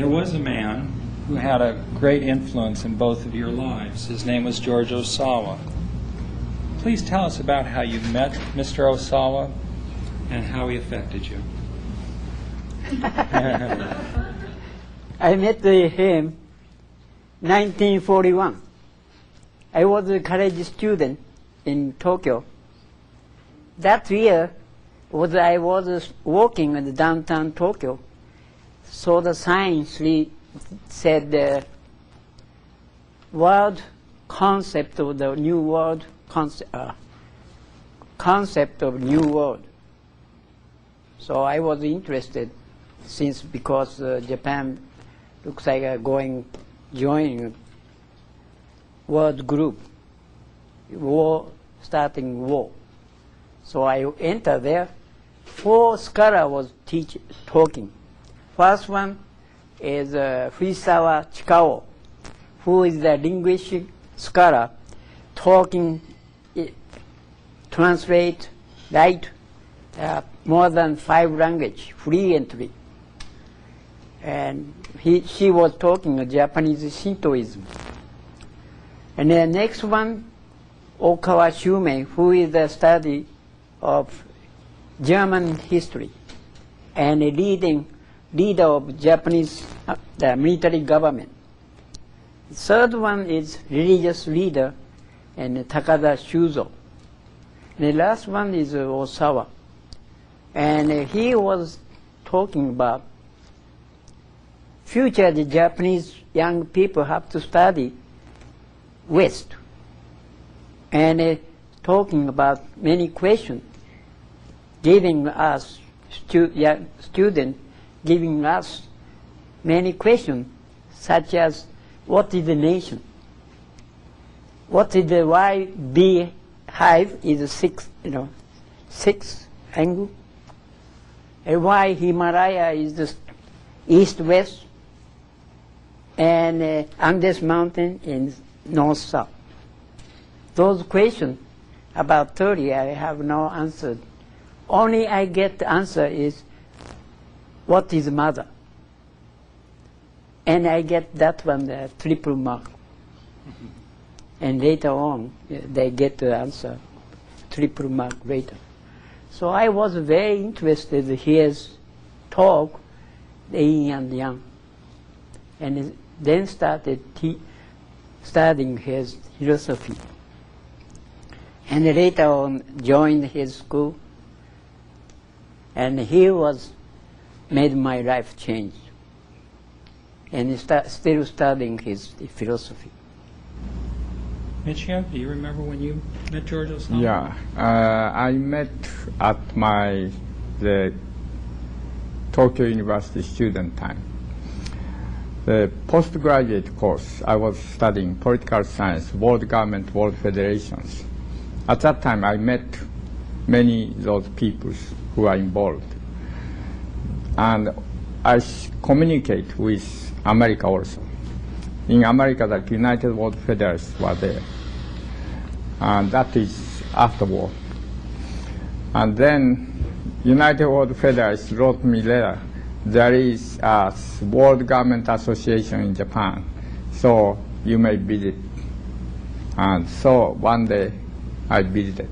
there was a man who had a great influence in both of your lives. His name was George Ohsawa. Please tell us about how you met Mr. Ohsawa and how he affected you. I met him 1941. I was a college student in Tokyo. That year, I was walking in downtown Tokyo, saw the sign said the world concept of the new world concept of new world. So I was interested because Japan looks like joining world group, starting war. So I entered there. 4 scholars was talking. First one is Ohsawa Chikao, who is a linguistic scholar, talking, translate, write more than 5 languages fluently. And she was talking Japanese Shintoism. And the next one, Okawa Shumei, who is a study of German history and a leader of Japanese the military government. The third one is religious leader and Takada Shuzo. The last one is Ohsawa. And he was talking about future the Japanese young people have to study West. And talking about many questions, giving us, students, giving us many questions, such as, what is the nation? What is the why beehive is a six angle? And why Himalaya is the east-west? And Andes Mountain in north-south. Those questions, about 30, I have no answer. Only I get the answer is, what is mother? And I get that one, the triple mark. And later on, they get the answer, triple mark later. So I was very interested in his talk, the yin and yang. And then started studying his philosophy. And later on, joined his school. And he made my life change. And still studying his philosophy. Michio, do you remember when you met George Ohsawa? Yeah, I met at the Tokyo University student time. The postgraduate course, I was studying political science, world government, world federations. At that time, I met many of those people who are involved. And I communicate with America also. In America, the United World Federalists were there. And that is after war. And then United World Federalists wrote me letter. There is a World Government Association in Japan, so you may visit. And so one day I visited.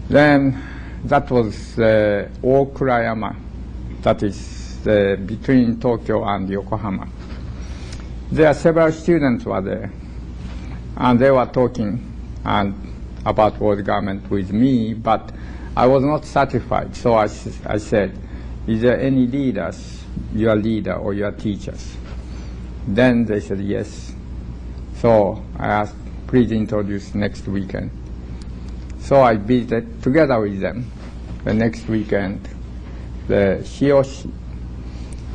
Then that was Okurayama, that is between Tokyo and Yokohama. There are several students were there, and they were talking about world government with me, but I was not satisfied. So I said, is there any leaders, your leader or your teachers? Then they said yes. So I asked, please introduce next weekend. So I visited together with them the next weekend, the Hioshi,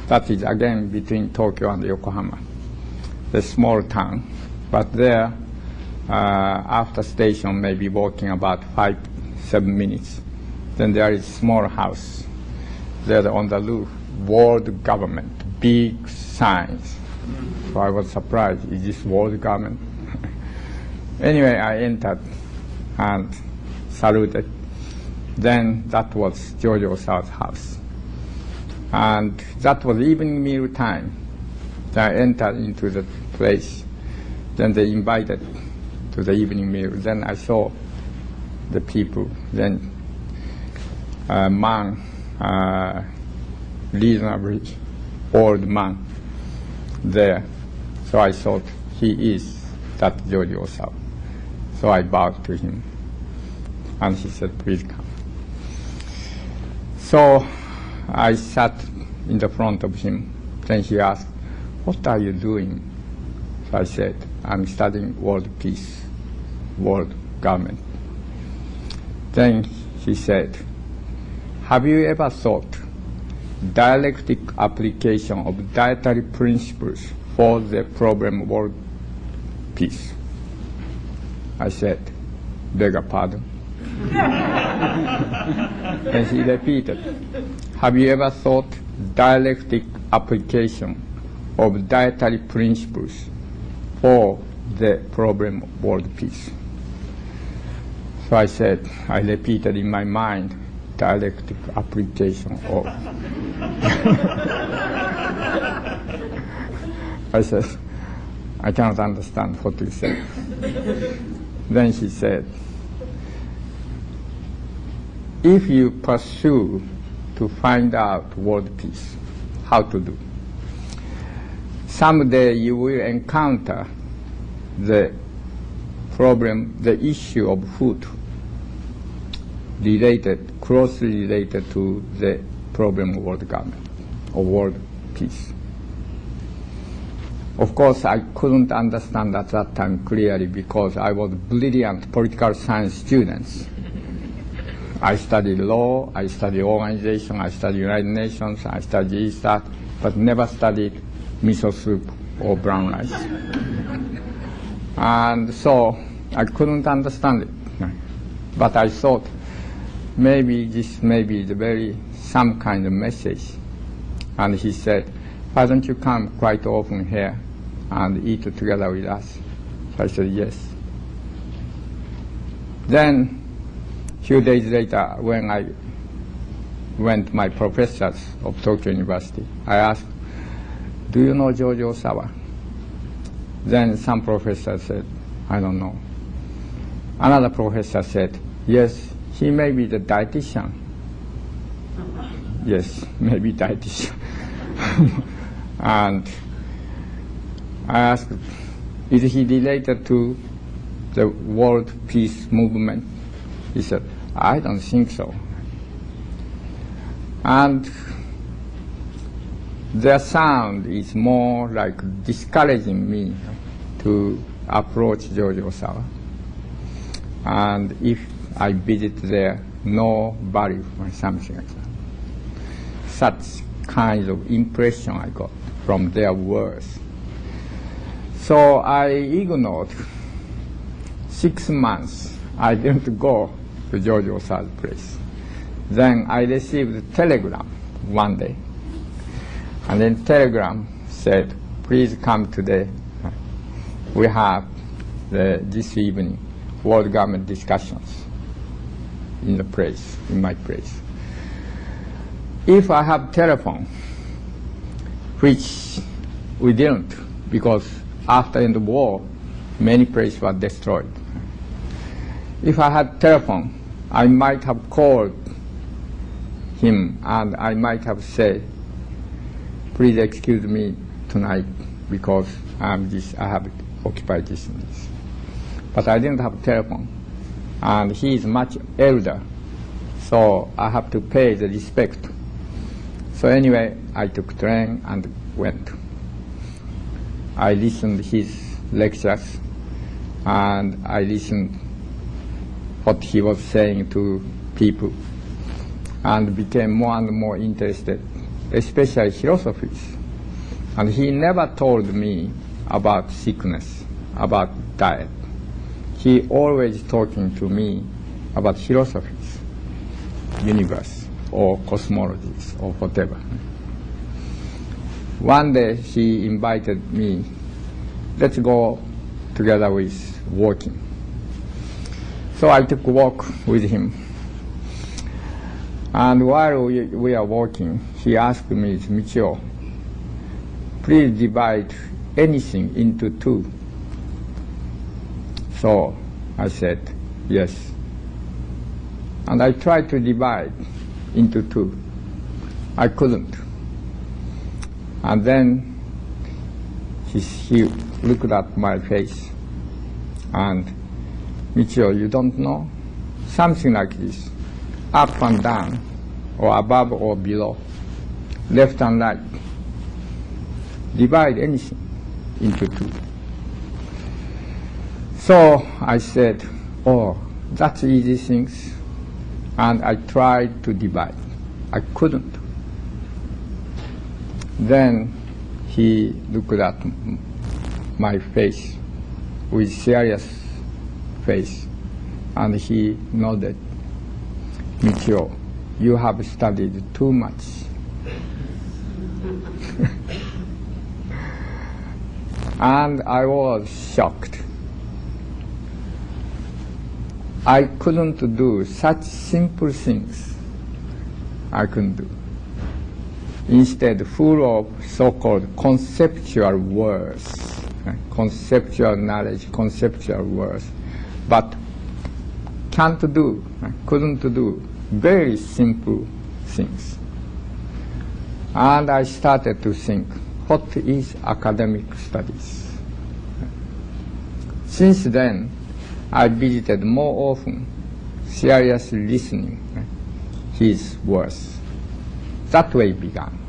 that is again between Tokyo and Yokohama, the small town. But there, after station, maybe walking about 5-7 minutes. Then there is small house. There on the roof, world government, big signs. So I was surprised, is this world government? Anyway, I entered and saluted. Then that was George Ohsawa's house. And that was evening meal time. Then I entered into the place. Then they invited to the evening meal. Then I saw the people. Then a man, reasonably old man there. So I thought he is that George Ohsawa. So I bowed to him. And he said, please come. So I sat in the front of him. Then he asked, what are you doing? So I said, I'm studying world peace, world government. Then he said, have you ever thought dialectic application of dietary principles for the problem world peace? I said, beg your pardon. And he repeated, have you ever thought dialectic application of dietary principles for the problem world peace? So I said, I repeated in my mind, dialectic application of. I said, I cannot understand what you said. Then he said, if you pursue to find out world peace, how to do? Someday you will encounter the problem, the issue of food related, closely related to the problem of world government or world peace. Of course, I couldn't understand at that time clearly because I was brilliant political science student. I studied law, I studied organization, I studied United Nations, I studied that, but never studied miso soup or brown rice. And so I couldn't understand it. But I thought maybe this may be some kind of message. And he said, why don't you come quite often here and eat together with us? So I said, yes. Then, a few days later, when I went to my professors of Tokyo University, I asked, do you know George Ohsawa? Then some professor said, I don't know. Another professor said, yes, he may be the dietitian. Yes, maybe dietitian. And I asked, is he related to the world peace movement? He said, I don't think so. And their sound is more like discouraging me to approach George Ohsawa. And if I visit there, no value or something like that. Such kind of impression I got from their words. So I ignored. 6 months, I didn't go to George Ohsawa's place. Then I received a telegram one day. And then telegram said, please come today. We have this evening world government discussions in my place. If I have telephone, which we didn't, because after the end of the war, many places were destroyed. If I had telephone, I might have called him and I might have said, please excuse me tonight because I have occupied this and this. But I didn't have telephone, and he is much elder, so I have to pay the respect. So anyway, I took train and went. I listened his lectures, and I listened what he was saying to people, and became more and more interested, especially philosophies. And he never told me about sickness, about diet. He always talking to me about philosophies, universe, or cosmologies, or whatever. One day he invited me, let's go together with walking. So I took a walk with him. And while we are walking, he asked me, Michio, please divide anything into two. So I said, yes. And I tried to divide into two. I couldn't. And then he looked at my face and, Michio, you don't know? Something like this, up and down, or above or below, left and right. Divide anything into two. So I said, oh, that's easy things. And I tried to divide. I couldn't. Then he looked at my face with serious face, and he nodded, Michio, you have studied too much. And I was shocked. I couldn't do such simple things. I couldn't do. Instead, full of so-called conceptual words, conceptual knowledge, conceptual words, but couldn't do very simple things. And I started to think, what is academic studies? Since then, I visited more often, seriously listening his words. That way it began.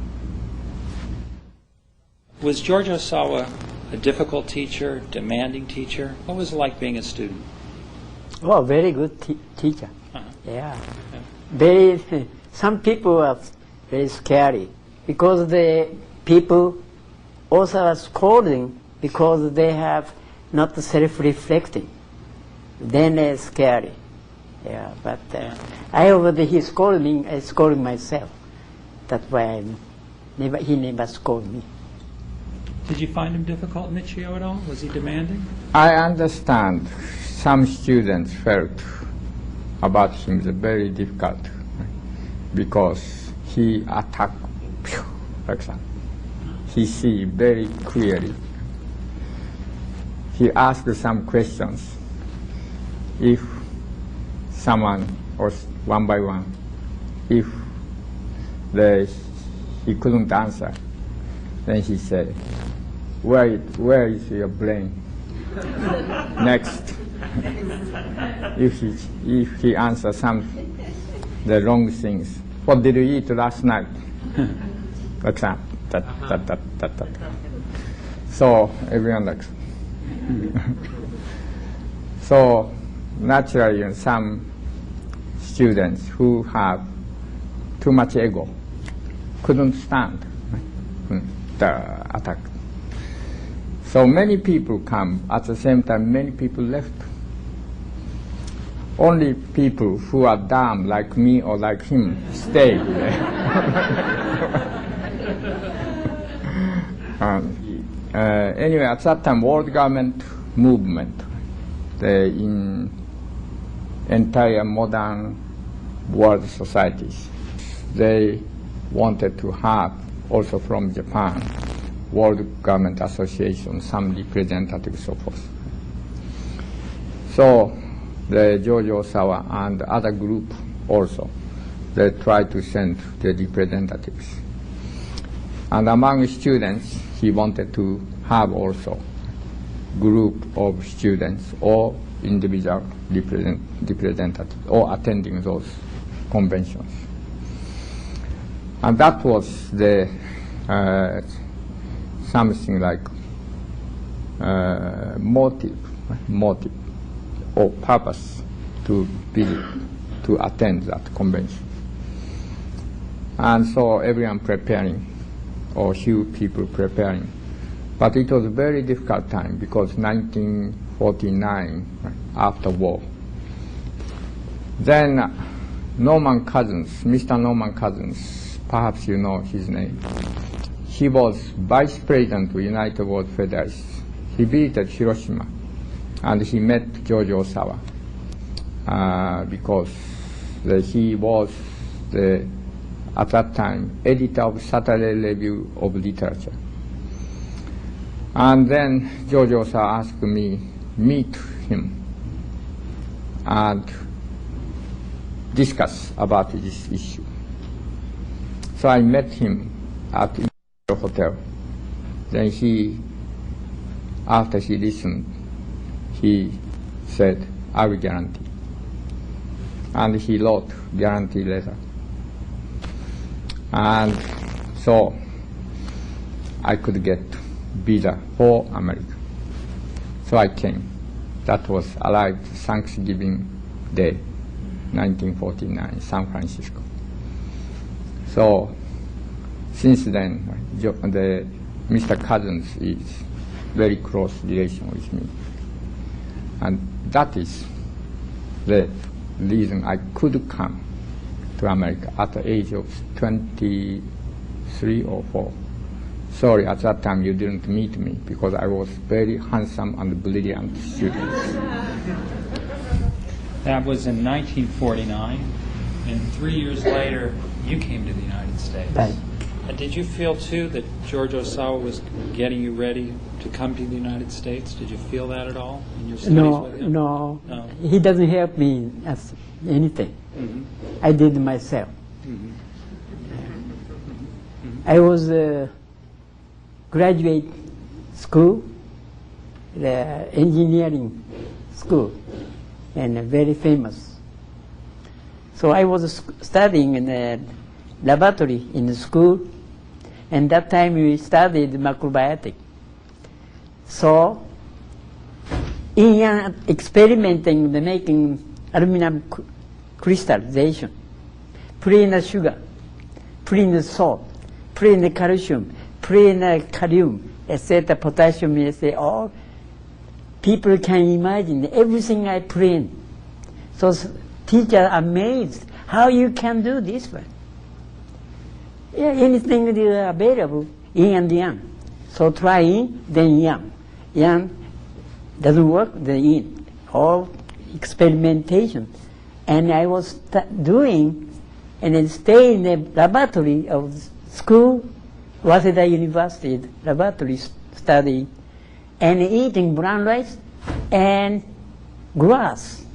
Was George Ohsawa a difficult teacher, demanding teacher? What was it like being a student? Oh, very good teacher. Uh-huh. Yeah. Very, some people are very scary because the people also are scolding because they have not self-reflecting. Then they're scary. Yeah, but I over he scolded me, I scolded myself. That's why he never scolded me. Did you find him difficult, Michio, at all? Was he demanding? I understand some students felt about him very difficult because he attacked like that. He see very clearly. He asked some questions. If someone, or one by one, if he couldn't answer, then he said, where is your brain? Next. If he answers the wrong things, what did you eat last night? Like that. So everyone likes. So naturally, some students who have too much ego couldn't stand the attack. So many people come, at the same time many people left. Only people who are dumb like me or like him stayed. Anyway, at that time, world government movement, in entire modern world societies, they wanted to have, also from Japan, World Government Association, some representatives, so forth. So the George Ohsawa and other group also, they tried to send the representatives. And among students, he wanted to have also group of students or individual representatives or attending those conventions. And that was the something like motive or purpose to visit, to attend that convention. And so everyone preparing, or few people preparing. But it was a very difficult time because 1949, after war. Then Norman Cousins, Mr. Norman Cousins, perhaps you know his name. He was vice president of United World Federalists. He visited Hiroshima and he met George Ohsawa because he was the, at that time, editor of Saturday Review of Literature. And then George Ohsawa asked me meet him and discuss about this issue. So I met him at the hotel. Then he, after he listened, he said, I will guarantee. And he wrote guarantee letter. And so I could get visa for America. So I came. That was arrived Thanksgiving Day, 1949, San Francisco. So since then, Mr. Cousins is very close relation with me. And that is the reason I could come to America at the age of 23 or 4. Sorry, at that time you didn't meet me because I was very handsome and brilliant student. That was in 1949, and 3 years later, you came to the United States. Right. Did you feel, too, that George Ohsawa was getting you ready to come to the United States? Did you feel that at all in your studies with him? No. He doesn't help me as anything. Mm-hmm. I did myself. Mm-hmm. I was graduate school, the engineering school, and very famous. So I was studying in a laboratory in the school, and that time we studied macrobiotic. So in experimenting the making aluminum crystallization, put in the sugar, put in the salt, put in the calcium, put in the kalium, etc., potassium, etc., all people can imagine everything I put in. So teachers are amazed how you can do this one. Yeah, anything that is available, yin and yang. So try yin, then yang. Yang doesn't work, then yin. All experimentation. And I was doing, and then stay in the laboratory of school, Waseda University laboratory studying, and eating brown rice and grass.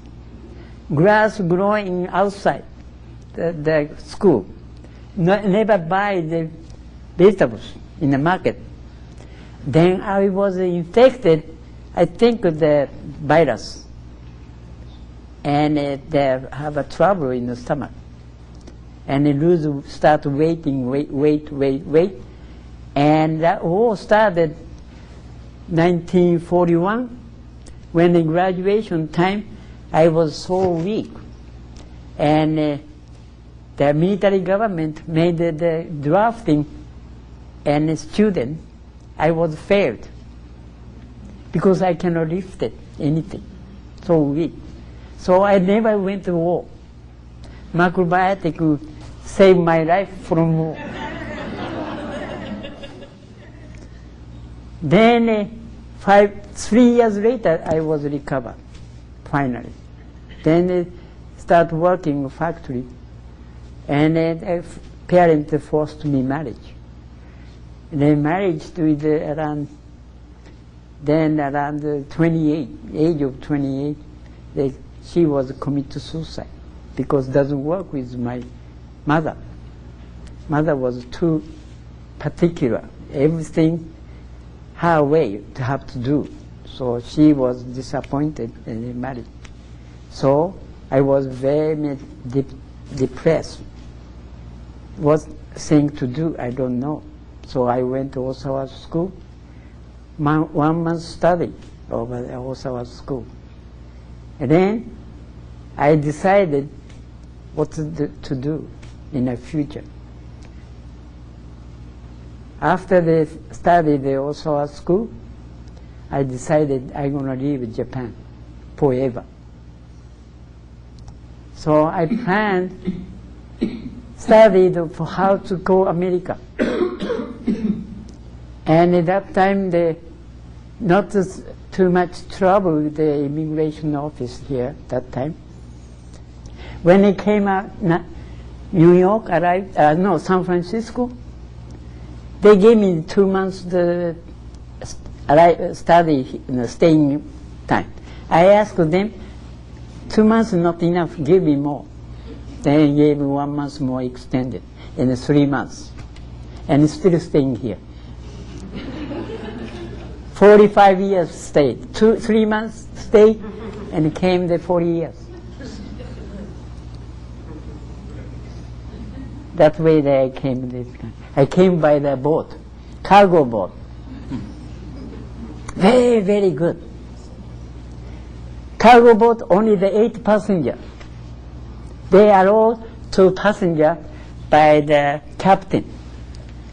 Grass growing outside the school. Never buy the vegetables in the market. Then I was infected, I think, with the virus, and they have a trouble in the stomach, and they start wait, and that all started 1941. When the graduation time, I was so weak, and the military government made the drafting, and a student, I was failed because I cannot lift it, anything, so weak. So I never went to war. Macrobiotic saved my life from war. Then 3 years later, I was recovered, finally. Then start working in factory, and parents forced me marriage. They married with around 28, age of 28, she was committed suicide because it doesn't work with my mother. Mother was too particular, everything her way to have to do. So she was disappointed and they married. So I was very depressed. What thing to do, I don't know. So I went to Ohsawa school, 1 month study over the Ohsawa school. And then I decided what to do in the future. After they studied the Ohsawa school, I decided I'm going to leave Japan forever. So I planned, studied for how to go America. And at that time, not too much trouble with the immigration office here that time. When it came out, New York arrived, no, San Francisco. They gave me 2 months the study, staying time. I asked them, 2 months not enough, give me more. They gave me 1 month more extended, in 3 months, and still staying here. 45 years stayed, 3 months stay, and came the 40 years. That way I came this time. I came by the boat, cargo boat. Very, very good. Cargo boat, only the 8 passenger. They are all 2 passenger by the captain.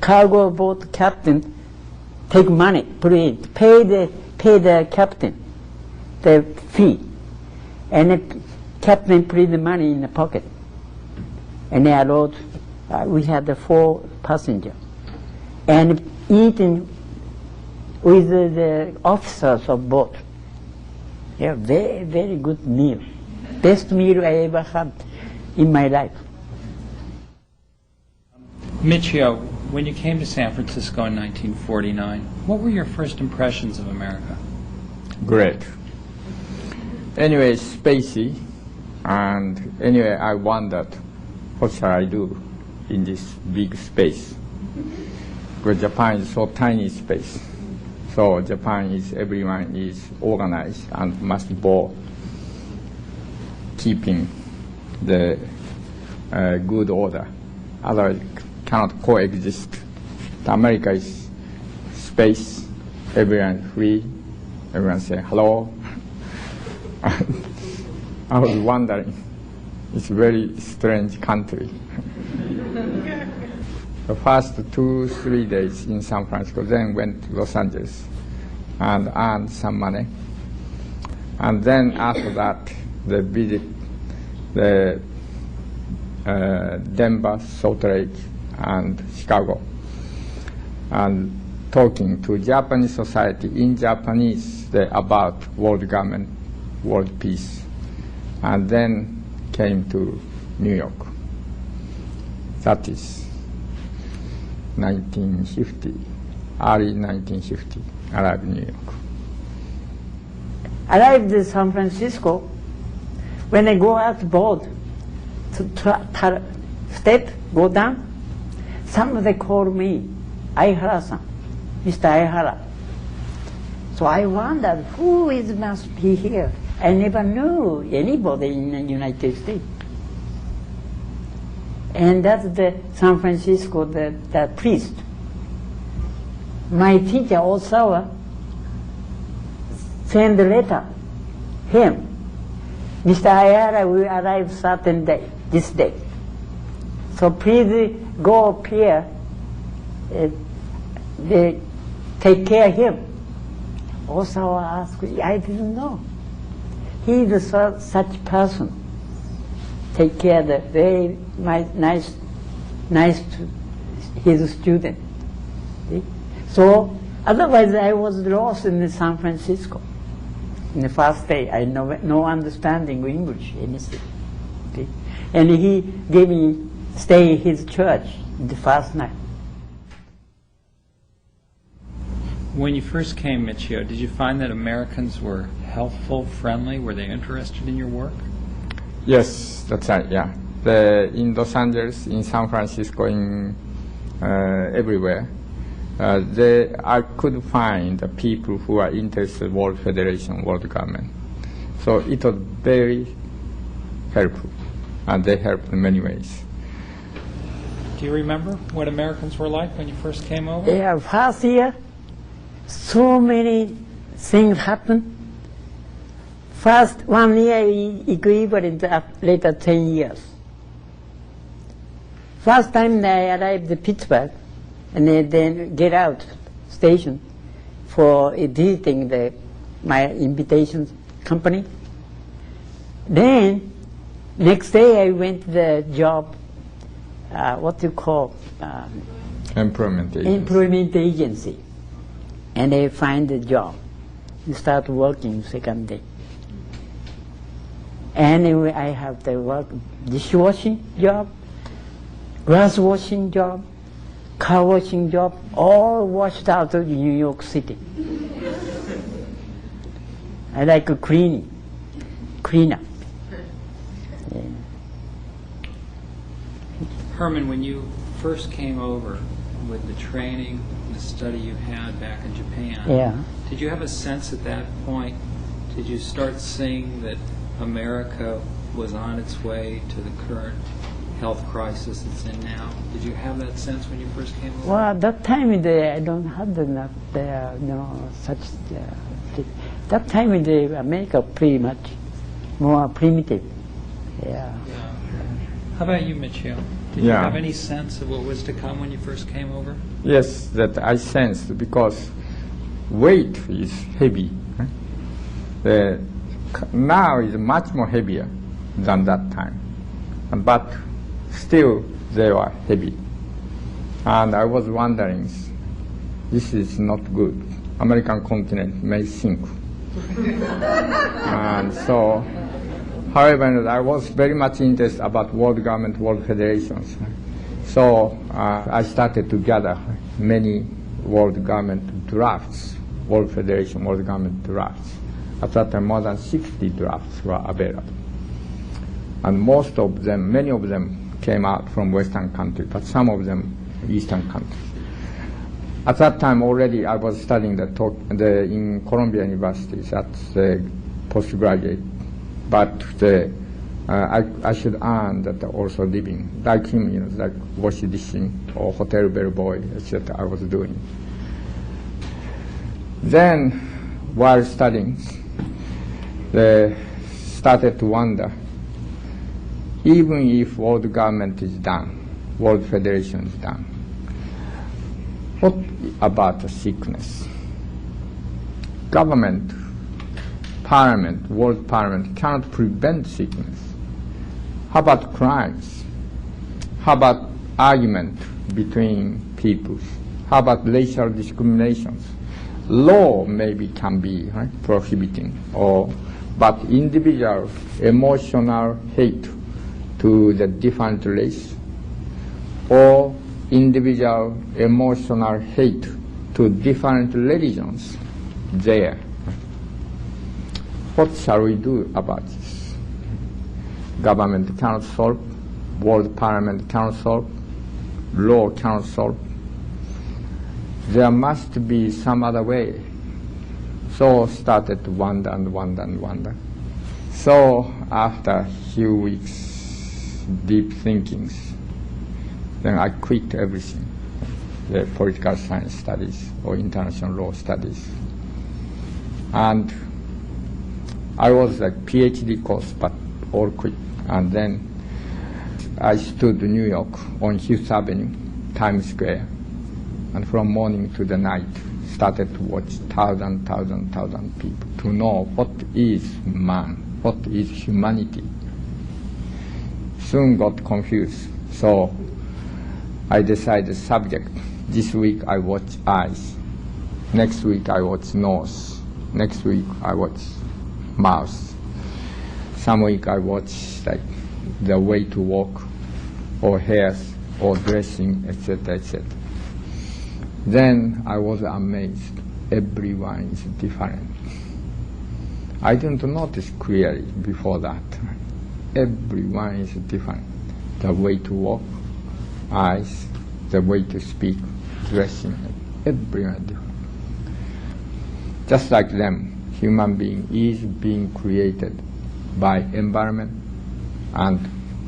Cargo boat captain take money, pay the captain the fee, and the captain put the money in the pocket. And they are all, we had the 4 passenger, and eating with the officers of boat. Yeah, very, very good meal. Best meal I ever had in my life. Michio, when you came to San Francisco in 1949, what were your first impressions of America? Great. Anyway, spacey, and anyway, I wondered, what shall I do in this big space? Because Japan is so tiny space. So Japan is, everyone is organized and must be keeping the good order. Otherwise, cannot coexist. America is space, everyone free, everyone say hello. I was wondering, it's a very strange country. The first 2-3 days in San Francisco, then went to Los Angeles and earned some money. And then after that, they visit the Denver, Salt Lake, and Chicago, and talking to Japanese society in Japanese about world government, world peace, and then came to New York. That is 1950, early 1950, arrived in New York. Arrived in San Francisco. When I go out board, to step, go down, somebody called me, Aihara-san, Mr. Aihara. So I wondered, who is must be here? I never knew anybody in the United States. And that's the San Francisco, the priest. My teacher, Ohsawa, sent a letter, him, Mr. Aihara will arrive certain day, this day. So please go up here, they take care of him. Ohsawa asked, I didn't know. He is such person. Take care of the very nice to his student. See? So otherwise I was lost in San Francisco. In the first day, I no understanding English, anything. Okay? And he gave me stay in his church the first night. When you first came, Michio, did you find that Americans were helpful, friendly? Were they interested in your work? Yes, that's right, yeah. In Los Angeles, in San Francisco, in everywhere, I could find the people who are interested in World Federation, World Government. So it was very helpful, and they helped in many ways. Do you remember what Americans were like when you first came over? Yeah, first year, so many things happened. First 1 year equivalent later 10 years. First time I arrived in Pittsburgh, and then get out station for visiting my invitation company. Then next day I went to the job, what you call Employment agency. employment agency, and I find a job. You start working second day. Anyway, I have the work dishwashing job, glass washing job, car washing job, all washed out of New York City. I like cleaner. Yeah. Herman, when you first came over with the training, the study you had back in Japan, Yeah. did you have a sense at that point, did you start seeing that America was on its way to the current health crisis it's in now? Did you have that sense when you first came over? Well, at that time I don't have enough such. That time America pretty much more primitive. Yeah. Yeah. How about you, Michio? Did you have any sense of what was to come when you first came over? Yes, that I sensed because weight is heavy. Now is much more heavier than that time, but still they were heavy. And I was wondering, this is not good. American continent may sink. And so, however, I was very much interested about world government, world federations. So I started to gather many world government drafts, world federation, world government drafts. At that time, more than 60 drafts were available. And most of them, many of them came out from Western countries, but some of them Eastern countries. At that time already I was studying in Columbia University at the postgraduate, but I should earn that also living, like him, like wash dishing or hotel bellboy, etc. I was doing. Then, while studying, they started to wonder, even if world government is done, world federation is done, what about the sickness? Government, parliament, world parliament cannot prevent sickness. How about crimes? How about argument between peoples? How about racial discriminations? Law maybe can be prohibiting, but individual emotional hate to the different race, or individual emotional hate to different religions there. What shall we do about this? Government cannot solve, world parliament cannot solve, law cannot solve. There must be some other way. So started to wonder and wonder and wonder. So after a few weeks deep thinkings, then I quit everything, the political science studies or international law studies. And I was like PhD course, but all quit. And then I stood in New York on Fifth Avenue, Times Square, and from morning to the night started to watch thousand people to know what is man, what is humanity. Soon got confused, so I decided subject. This week I watch eyes, next week I watch nose, next week I watch mouth, some week I watch like the way to walk, or hairs, or dressing, etc., etc. Then I was amazed. Everyone is different. I didn't notice clearly before that. Everyone is different. The way to walk, eyes, the way to speak, dressing, everyone is different. Just like them, human being is being created by environment and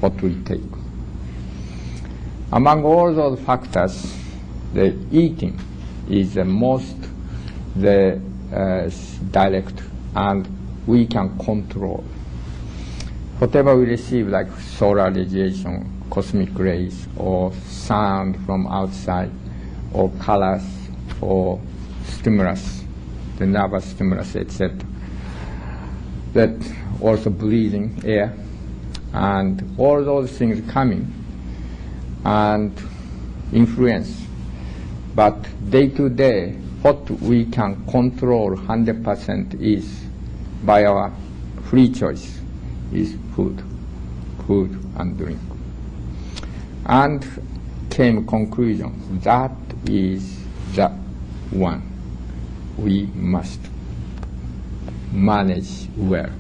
what we take. Among all those factors, the eating is the most direct, and we can control. Whatever we receive, like solar radiation, cosmic rays, or sound from outside, or colors, or stimulus, the nervous stimulus, etc. That also breathing air, and all those things coming and influence. But day to day, what we can control 100% is by our free choice is food and drink. And came conclusion that is the one we must manage well.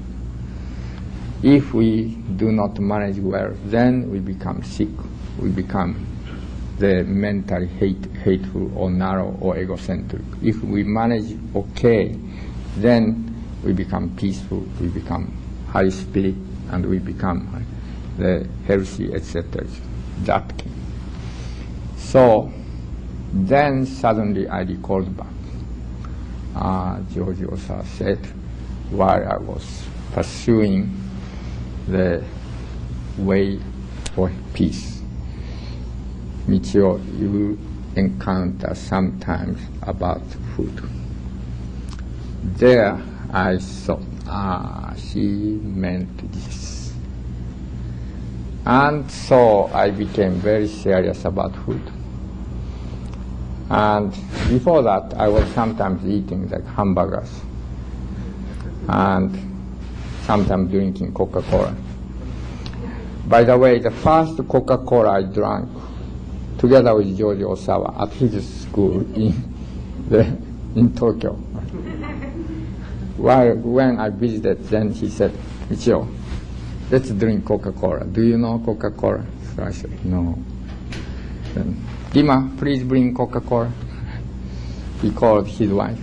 If we do not manage well, then we become sick. We become the mentally hateful or narrow or egocentric. If we manage okay, then we become peaceful, we become high spirit, and we become the healthy, etc. That came. So then suddenly I recalled back. George Ohsawa said, while I was pursuing the way for peace, Michio, you encounter sometimes about food. There I thought, she meant this. And so I became very serious about food. And before that, I was sometimes eating like hamburgers and sometimes drinking Coca-Cola. By the way, the first Coca-Cola I drank together with George Ohsawa at his school in Tokyo. When I visited, then he said, Michio, let's drink Coca-Cola. Do you know Coca-Cola? So I said, no. Then, Dima, please bring Coca-Cola. He called his wife.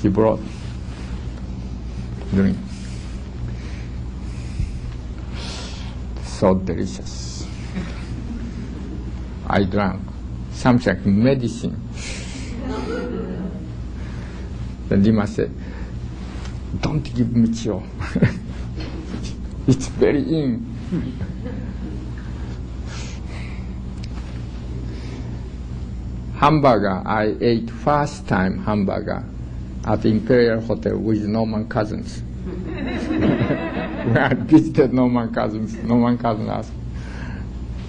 She brought drink. So delicious. I drank something like medicine. Then Dima said, don't give Michio. It's very in. Hamburger, I ate first time hamburger at Imperial Hotel with Norman Cousins. When I visited Norman Cousins asked,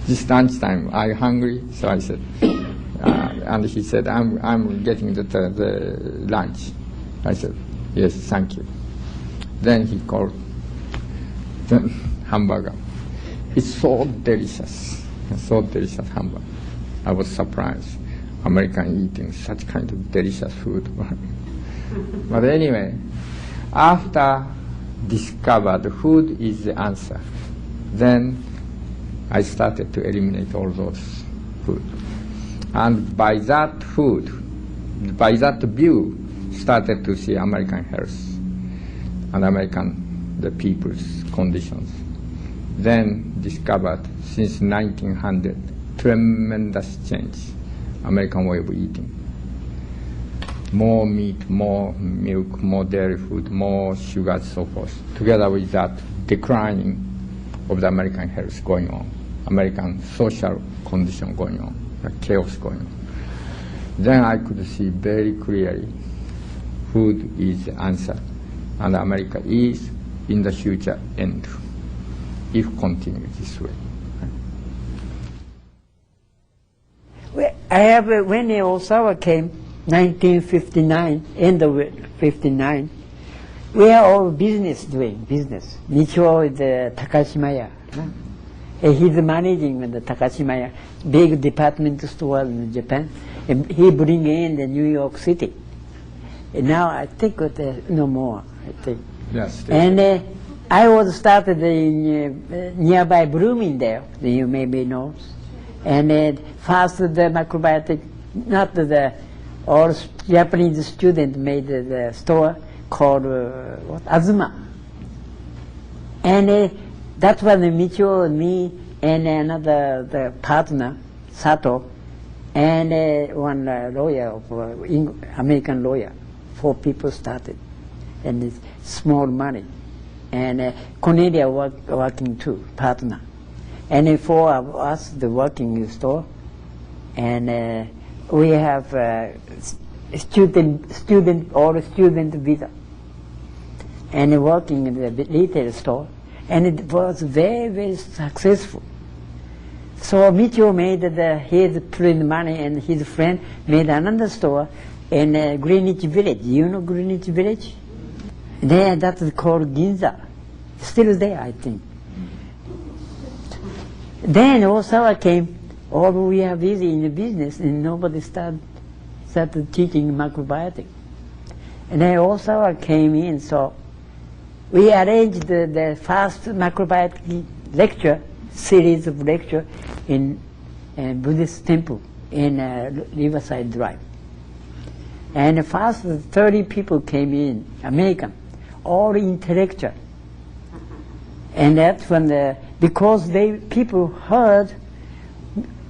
this lunchtime, are you hungry? So I said, and he said, I'm getting the lunch. I said, yes, thank you. Then he called the hamburger. It's so delicious hamburger. I was surprised. American eating such kind of delicious food. But anyway, after discovered food is the answer, then I started to eliminate all those food. And by that view, started to see American health and the people's conditions. Then discovered since 1900, tremendous change. American way of eating. More meat, more milk, more dairy food, more sugar, so forth. Together with that, declining of the American health going on, American social condition going on, the chaos going on. Then I could see very clearly food is the answer, and America is in the future end if continue this way. I have, when Ohsawa came, 1959, end of 59, we are all business. Michio is the Takashimaya. He's managing the Takashimaya, big department store in Japan. And he bring in the New York City. And now I think no more, I think. Yes. And I was started in nearby Bloomingdale, you maybe know. And first the macrobiotic, not all Japanese student made the store called Azuma. And that was Michio, me, and another the partner, Sato, and one lawyer, American lawyer. 4 people started, and it's small money. And Cornelia working too, partner. And 4 of us, the working in the store, and we have student visa, and working in the retail store, and it was very, very successful. So Michio made his print money, and his friend made another store in Greenwich Village. You know Greenwich Village? There, that's called Ginza. Still there, I think. Then Ohsawa came. Or we are busy in the business and nobody started teaching macrobiotic. And then Ohsawa came in, so we arranged the first macrobiotic lecture, series of lecture in a Buddhist temple in Riverside Drive. And the first 30 people came in, American, all intellectual. And that's when because people heard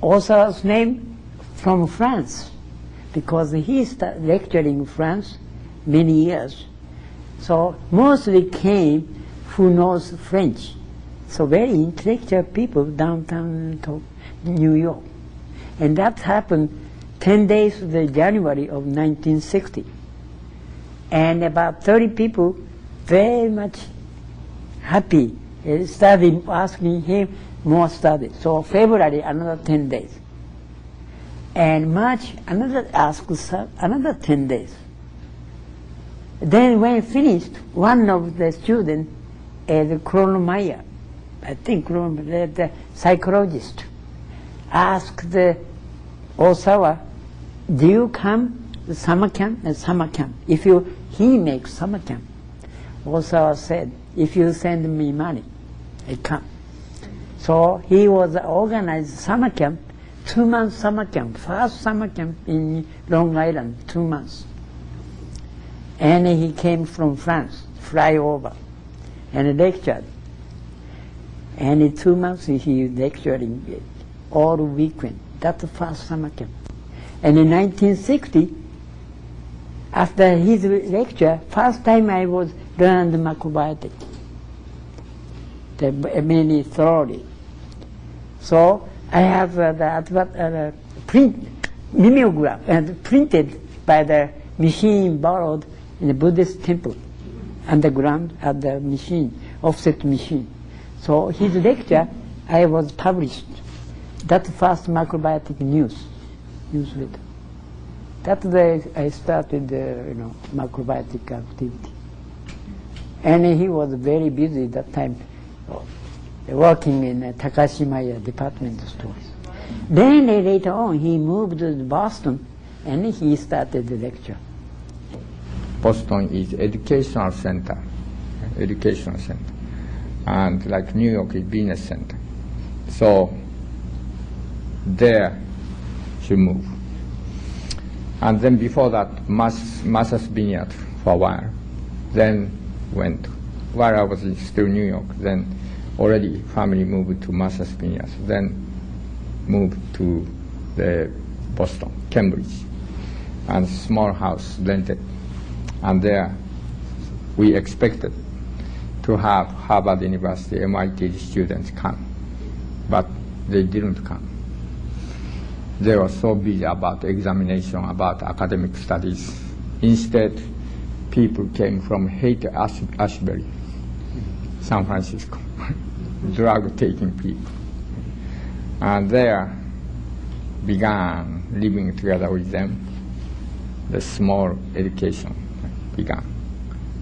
Ohsawa's name from France, because he started lecturing in France many years. So mostly came who knows French. So very intellectual people downtown New York. And that happened 10 days of the January of 1960. And about 30 people very much happy started asking him more studies. So February, another 10 days. And March, another 10 days. Then when finished, one of the students, Kronemeyer, I think the psychologist, asked Ohsawa, do you come to summer camp? Summer camp. He makes summer camp. Ohsawa said, if you send me money, I come. So he was organized summer camp, 2 months summer camp, first summer camp in Long Island, 2 months. And he came from France, fly over, and lectured. And in 2 months he lectured all weekend. That's the first summer camp. And in 1960, after his lecture, first time I was learned macrobiotic, mainly thoroughly. So I have the mimeograph and printed by the machine borrowed in the Buddhist temple, underground at the machine, offset machine. So his lecture, I was published. That's the first macrobiotic newsletter. That's the I started, macrobiotic activity. And he was very busy that time, working in Takashimaya department stores. Then later on, he moved to Boston, and he started the lecture. Boston is educational center, and like New York is business center. So there she moved. And then before that, Martha's Vineyard for a while. Then went, while I was still New York, then already family moved to Martha's Vineyard. Then moved to the Boston, Cambridge, and small house rented. And there we expected to have Harvard University, MIT students come, but they didn't come. They were so busy about examination, about academic studies. Instead, people came from Haight-Ashbury, San Francisco, drug-taking people. And there began living together with them. The small education began.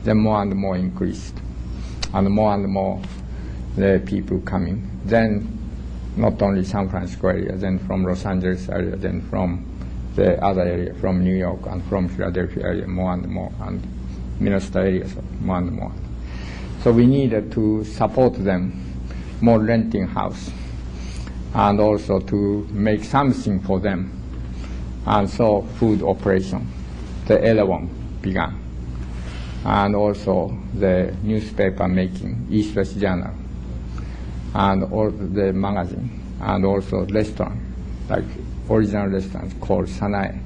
Then more and more increased, and more the people coming. Then not only San Francisco area, then from Los Angeles area, then from the other area, from New York and from Philadelphia area, more and more, and Minnesota area, so more and more. So we needed to support them, more renting house, and also to make something for them. And so food operation, the other one began. And also the newspaper making, East West Journal, and all the magazine, and also restaurant, like original restaurants called Sanae,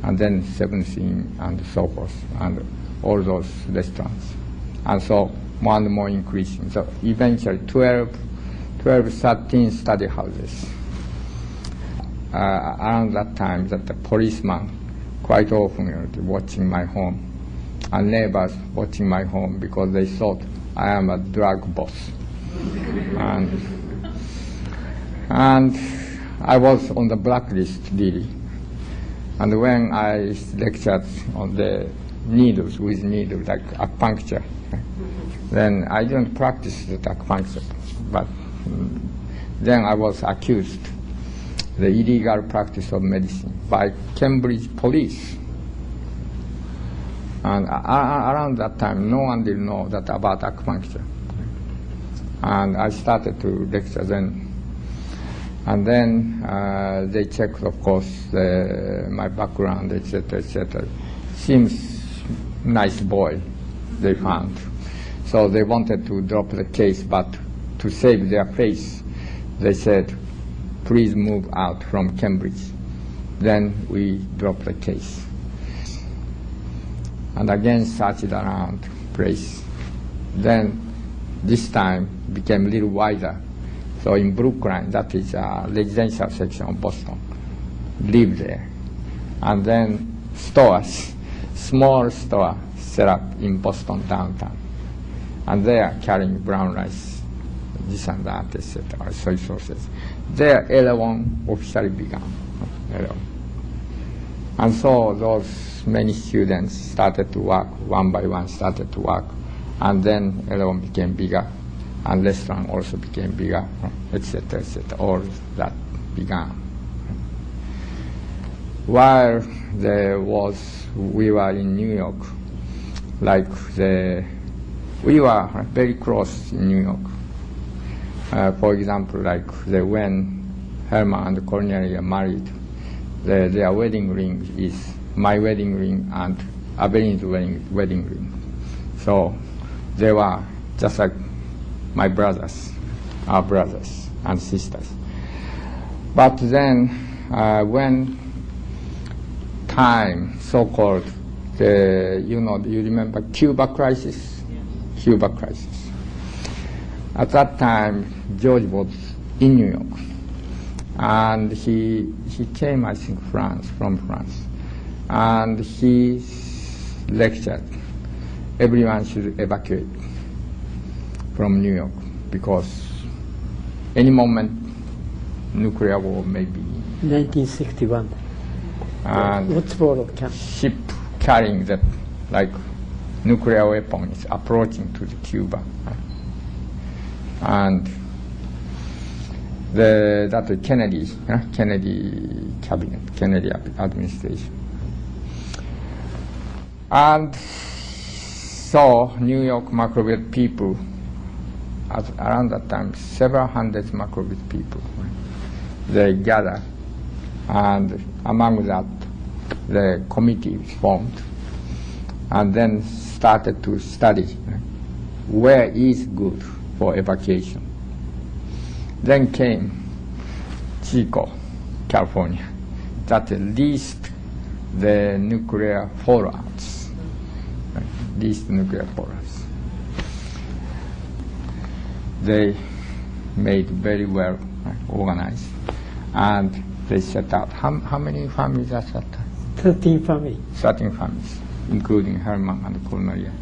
and then 17 and so forth, and all those restaurants. And so more and more increasing. So eventually 12, 13 study houses. Around that time, that the policeman quite often watching my home, and neighbors watching my home because they thought I am a drug boss. And I was on the blacklist really. And when I lectured on the needles, with needles like acupuncture, then I didn't practice the acupuncture, but then I was accused the illegal practice of medicine by Cambridge police. And around that time, no one did know that about acupuncture. And I started to lecture then. And then they checked, of course, my background, etc., etc. Seems nice boy, they found. So they wanted to drop the case, but to save their face, they said, please move out from Cambridge. Then we dropped the case. And again searched around place. Then this time became a little wider. So in Brooklyn, that is a residential section of Boston, lived there. And then stores, small store set up in Boston downtown. And they are carrying brown rice, this and that, etc., soy sauces. There, Elewon officially began. And so those many students started to work, one by one started to work. And then Elewon became bigger, and restaurant also became bigger, etc., etc. All that began. While we were in New York, we were very close in New York. For example, when Herman and Cornelia married, their wedding ring is my wedding ring and Aveline's wedding ring. So they were just like my brothers, our brothers and sisters. But then when time, so-called, you remember Cuba crisis? Yeah. Cuba crisis. At that time, George was in New York. And he came, I think, from France. And he lectured, everyone should evacuate from New York because any moment nuclear war may be. 1961. And ship carrying that nuclear weapons approaching to the Cuba. And that Kennedy cabinet, Kennedy administration. And so New York macrobiotic people, around that time, several hundred macrobiotic people, they gathered, and among that, the committee was formed, and then started to study where is good for evacuation. Then came Chico, California, that least the nuclear fallouts, least nuclear fallouts. They made very well organized, and they set out. How many families at that time? 13 families. 13 families, including Herman and Cornelia.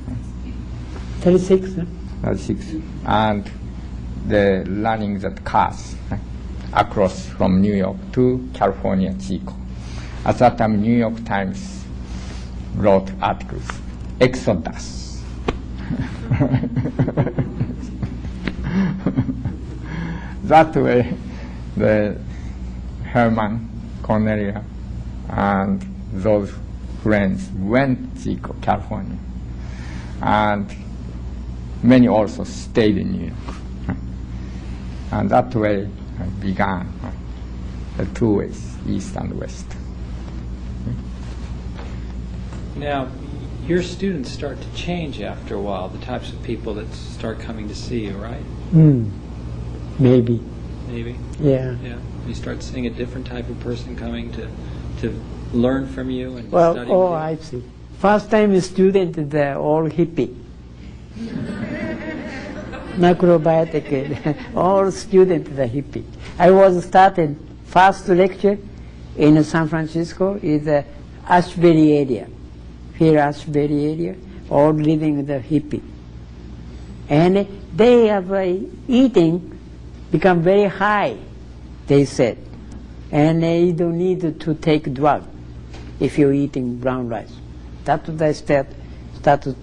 36. 36. And the running that cars across from New York to California, Chico. At that time, New York Times wrote articles, Exodus. That way, the Herman, Cornelia, and those friends went to Chico, California. And many also stayed in New York. And that way began the two ways, east and west. Now, your students start to change after a while, the types of people that start coming to see you, right? Maybe. Maybe? Yeah. Yeah. You start seeing a different type of person coming to learn from you and Well, study oh, with I see. First time student, they're all hippie. Macrobiotic, all students are hippie. I was started first lecture in San Francisco is the Ashbury area, here Ashbury area, all living with the hippie. And they have eating become very high, they said. And you don't need to take drug if you're eating brown rice. That's what they started.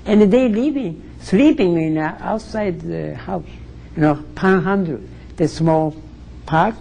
And they living, sleeping in outside the house, panhandle, the small park,